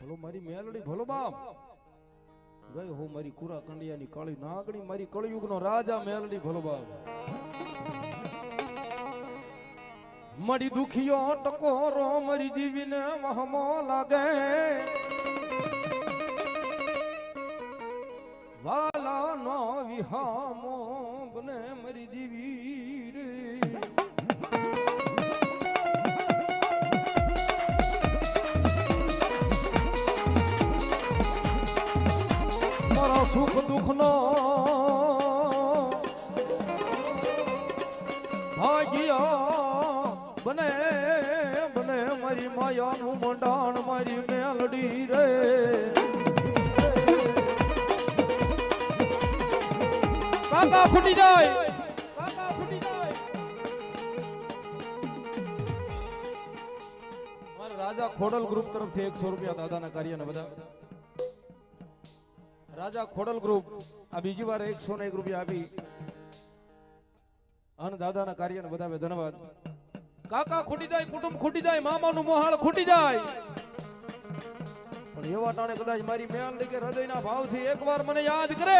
ભલો મારી મેલડી ભલો બાપ ગઈ હો મારી કુરા કંડિયાની કાળી નાગણી મારી કળયુગનો રાજા મેલડી ભલો બાપ મડી દુખિયો ટકોરો મારી દીવીને વહમો લાગે વાલા નો વિહામો બને મારી દીવી રે સુખ દુઃખ નો ભાગ્યા બને બને મારી માયાનું મંડાણ મારી મેલડી રે કાકા ફૂટી જાય કાકા ફૂટી જાય મારા રાજા ખોડલ ગ્રુપ તરફથી 100 રૂપિયા દાદાના કાર્યને બધા રાજા ખોડલ ગ્રુપ આ બીજી વાર 101 રૂપિયા આપી અને દાદાના કાર્યને વધાવે ધન્યવાદ કાકા ખૂટી જાય કુટુંબ ખૂટી જાય મામાનું મોહાળ ખૂટી જાય પણ એવા ટાણે કદાચ મારી મેલડી કે હૃદયના ભાવથી એકવાર મને યાદ કરે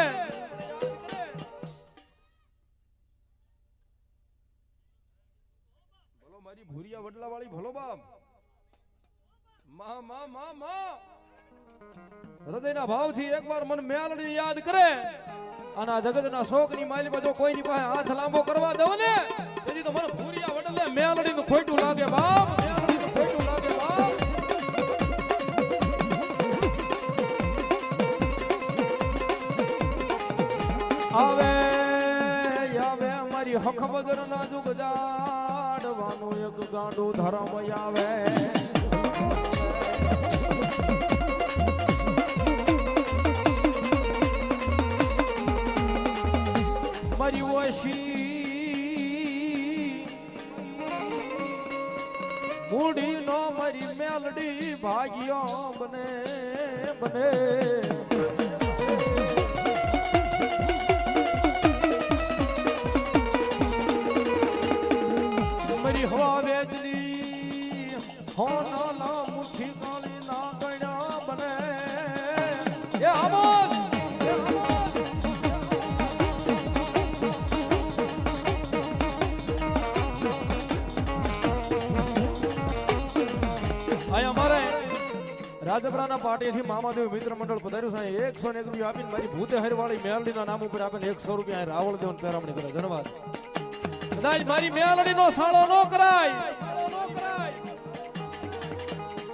ભલો મારી ભૂરિયા વડલા વાળી ભલો બાપ મા મા મા મા હૃદયના ભાવથી એકવાર મને મેલડી યાદ કરે અને આ જગતના શોકની માલિમાં જો કોઈની પાસે હાથ લાંબો કરવા દઉં ને તેથી તો મને ભૂરિયા વડલે મેલડીનું ખોટું લાગે બાપ મેલડીનું ખોટું લાગે બાપ આવે આવે મારી હખ બદરના જુગ જાડવાનું એક ગાંડું ધર્મ આવે મારી વશી મૂડી નો મારી મેલડી ભાગ્યો બને બને મારી હવા વેદની હોનાલા મુઠ્ઠી કાળી ના ગણ્યા બને એ આવાજ રાજપરાના પાટીથી મામાદેવ મિત્ર મંડળ પધાર્યું છે 101 રૂપિયા આપીને મારી ભૂતે હરવાળી મેલડીના નામ ઉપર આપીને 100 રૂપિયા રાવળ દેવન પેરામણી કરે ધન્યવાદ કદાચ મારી મેલડીનો સાળો ન કરાય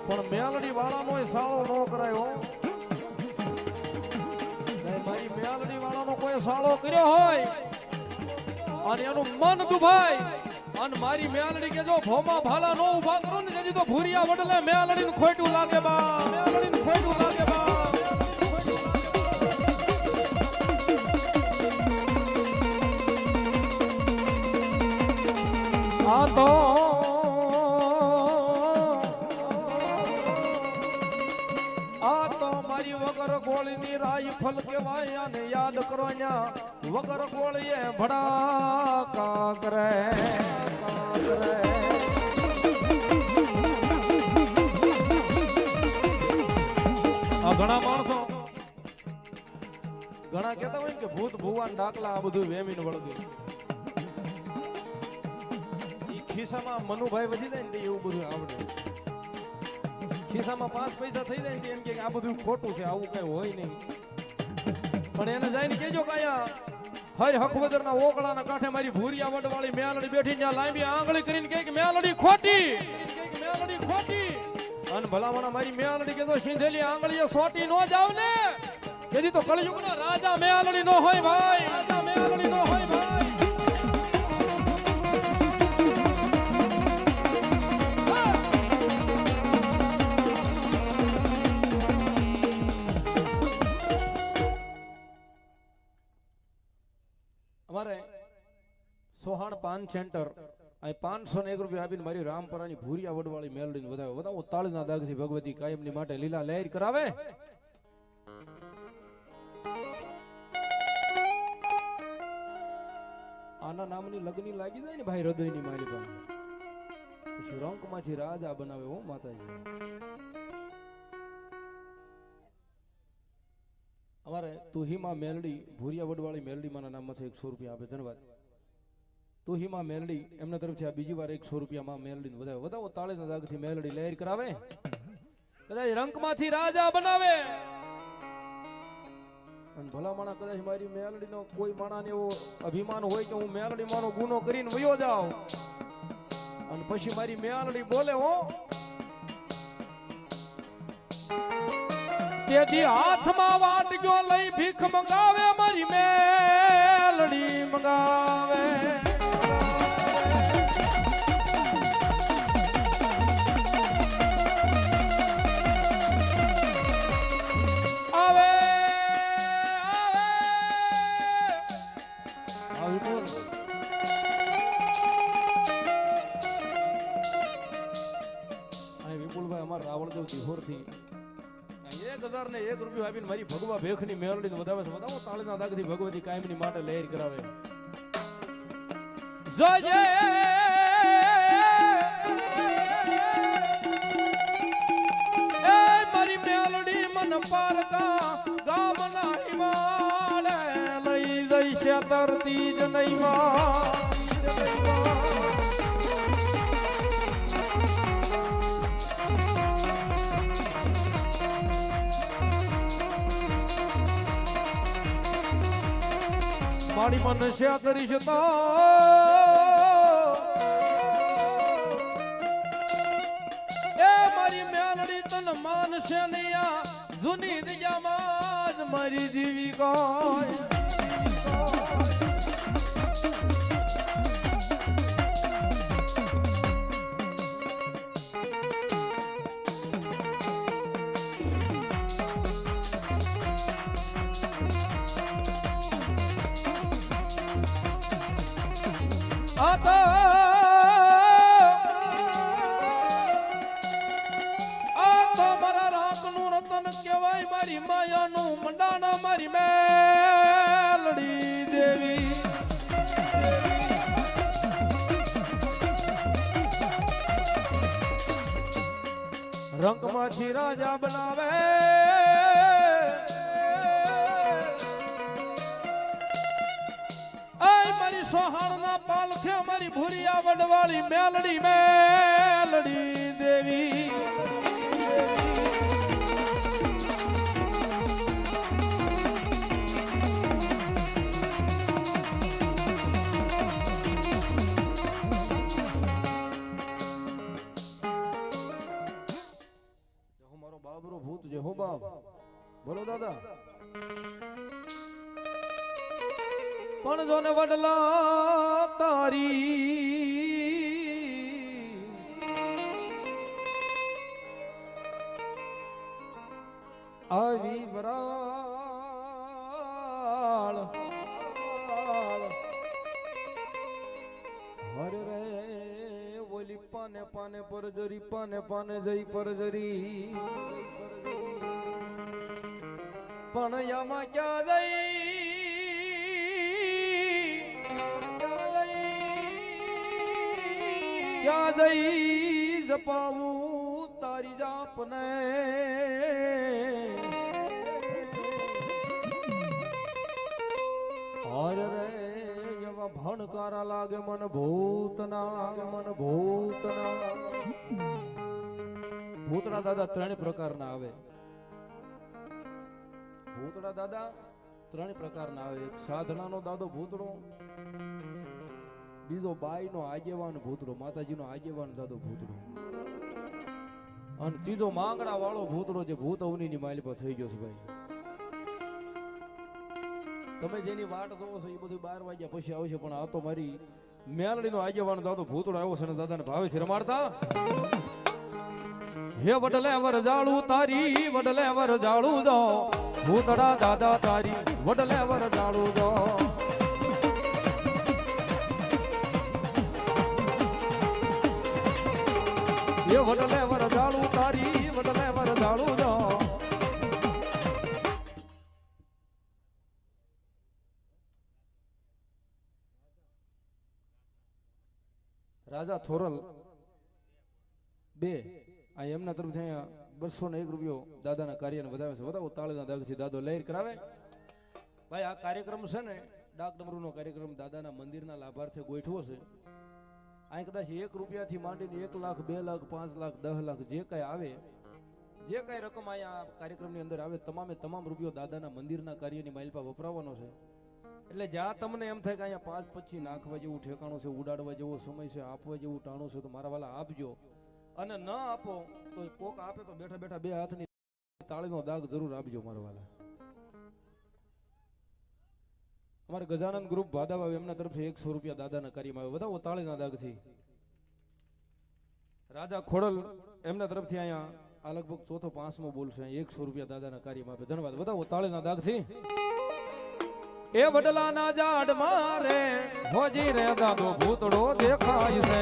પણ મેલડી વાળાનો સાળો ન કરાય હો મારી મેલડી વાળાનો કોઈ સાળો કર્યો હોય અને એનું મન દુભાય અને મારી મેલડી કે જો ભોમા ભાલા નો ઉભા કરો ને તેથી તો ભૂરિયા વડલે મેલડીને ખોટું લાગે બા મેલડીને ખોટું લાગે બા આ તો મારી વગર ગોળીની રાઈફલ કહેવાય અને યાદ કરો ન્યા વગર ગોળીએ ભડાકા કરે ઘણા માણસો ઘણા કહેતા હોય કે ભૂત ભુવાન ડાકલા આ બધું વેમીને વળગે ઈ ખિસ્સામાં મનુભાઈ વધી જાય ને એવું બધું આવડે ખિસ્સામાં 5 પૈસા થઈ જાય ને એમ કે આ બધું ખોટું છે આવું કઈ હોય નહીં પણ એને જઈને કેજો કાયા હર હકવદરના ઓકળાના કાંઠે મારી ભૂરિયા વડવાળી મેલડી બેઠી ત્યાં લાંબી આંગળી કરીને કહે કે મેલડી ખોટી મેલડી ખોટી અને ભલામણા મારી મેલડી કે તો સિંધેલી આંગળીએ સોટી નો જાવ ને જેથી તો કળયુગનો રાજા મેલડી નો હોય ભાઈ રાજા મેલડી નો હોય ભાઈ અમારે સોહાણ પાન સેન્ટર આ 501 રૂપિયા આપીને મારી રામપરાની ભૂરિયા વડવાળી મેલડીને વધાવો તાળીના દાગથી ભગવતી કાયમની માટે લીલા લહેર કરાવે આના નામની લગ્ની લાગી જાય ને ભાઈ હૃદયની મારી પાસે પછી રંકમાંથી રાજા બનાવે હો માતાજી તુહીમાં મેલડી ભૂરિયા વડવાળી મેલડી માના નામમાંથી 100 રૂપિયા આપે. ધન્યવાદ. તુહીમાં મેલડી એમના તરફથી આ બીજી વાર 100 રૂપિયામાં મેલડી વધાવો. વધાવો તાળીના દાગથી મેલડી લહેર કરાવે, કદાચ રંકમાંથી રાજા બનાવે. અને ભલા માણા કદાચ મારી મેલડીનો કોઈ માણાને એવો અભિમાન હોય કે હું મેલડી માનો ગુનો કરીને વયો જાઉં અને પછી મારી મેલડી બોલે હો તેથી હાથમાં વાટજો લઈ ભીખ મંગાવે, મારી મેલડી મંગાવે. રાવળદેવ દિહોરથી 1001 રૂપિયા આપીને મારી ભગવા ભેખની મેલડીને વધાવે છે. વધાવો તાળીના દાગથી ભગવતી કાયમની માટે લહેર કરાવે. જોજે એ મારી મેલડી મન પારકા ગામના હિમાડે લઈ જઈશે તરતી જ નહીં માં. મારી મનસ્યા કરીશ તો એ મારી મેલડી તન માનશે નૈયા જૂની દિજામાં જ મારી જીવી ગાય. મારા રાતનું રતન કહેવાય, મારી માયાનું મંડાણા, મારી મેલડી દેવી. રંગમાંથી રાજા બનાવે મારી સોહાણના પાલખે મારી ભૂરિયા વડવાળી મેલડી મેલડી દેવી. મારો બાબરો ભૂત જે હો બાપ બોલો દાદા. પણ જોને વડલા તારી આવી વરાળ હરે રે ઓલી પાને પાને પર જરી પાને પાને જઈ પર જરી પણ યામાં ક્યાં જઈ ક્યાં જઈ જપાવું તારી જાપને. હર રે એવા ભણકારા લાગે મન ભૂતના ભૂતના દાદા 3 પ્રકારના આવે. ભૂતડા દાદા 3 પ્રકારના આવે. એક સાધનાનો દાદો ભૂતડો, બીજો બાઈનો આગેવાન ભૂતડો, માતાજીનો આગેવાન દાદો ભૂતડો, અને ત્રીજો માંગડા વાળો ભૂતડો જે ભૂત અવનીની માઇલ પર થઈ ગયો છે. ભાઈ તમે જેની વાટ જોવો છો એ બધું 12 વાગ્યા પછી આવશે, પણ આ તો મારી મેલડીનો આગેવાન દાદો ભૂતડો આવ્યો છે અને દાદાને ભાવેથી રમાડતા. હે વડલે વરજાળું તારી વડલે વરજાળું જો ભૂતડા દાદા તારી વડલે વરજાળું જો. એ વડલે વરજાળું તારી વડલે વરજાળું જો. રાજા થોરલ 2 આ એમના તરફથી 201 રૂપિયો દાદાના કાર્યને વધાવે છે. વધાવો તાળીના દાગથી દાદો લહેર કરાવે. ભાઈ આ કાર્યક્રમ છે ને ડાક ડમરૂનો કાર્યક્રમ દાદાના મંદિરના લાભાર્થે ગોઠવો છે. અહીં કદાચ 1 રૂપિયાથી માંડીને 1 લાખ 2 લાખ 5 લાખ 10 લાખ જે કઈ આવે, જે કઈ રકમ અહીંયા કાર્યક્રમની અંદર આવે, તમામ રૂપિયો દાદાના મંદિરના કાર્યની માઇલપા વપરાવાનો છે. એટલે જ્યાં તમને એમ થાય કે અહીંયા 5-25 નાખવા જેવું ઠેકાણું છે, ઉડાડવા જેવો સમય છે, આપવા જેવું ટાણું છે, તો મારા વાલા આપજો. અને ન આપો તો કોક આપે તો બેઠા બેઠા 2 હાથની તાળીનો દાગ જરૂર આપજો મારા વાલા. અમારે ગજાનંદ ગ્રુપ ભાદાવા એમના તરફથી 100 રૂપિયા દાદાના કાર્યમાં આવે, વધાવો તાળીના દાગથી. રાજા ખોડલ એમના તરફથી અહીંયા આ લગભગ ચોથો 5મો બોલશે, 100 રૂપિયા દાદાના કાર્યમાં આપે. ધન્યવાદ, વધાવો તાળીના દાગથી. એ વડલાના ઝાડ મારે હોજી રે દાદો ભૂતડો દેખાય છે.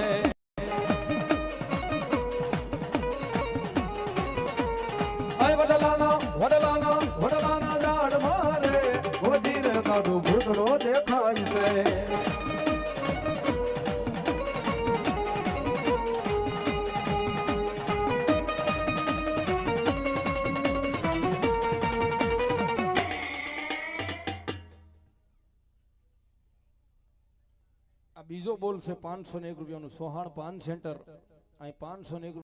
વડલાના ઝાડ મારે હોજી રે દાદો ભૂતડો દેખાય છે. આ બીજો બોલ છે 501 રૂપિયાનું સોહાણ પાન સેન્ટર. અહીં 501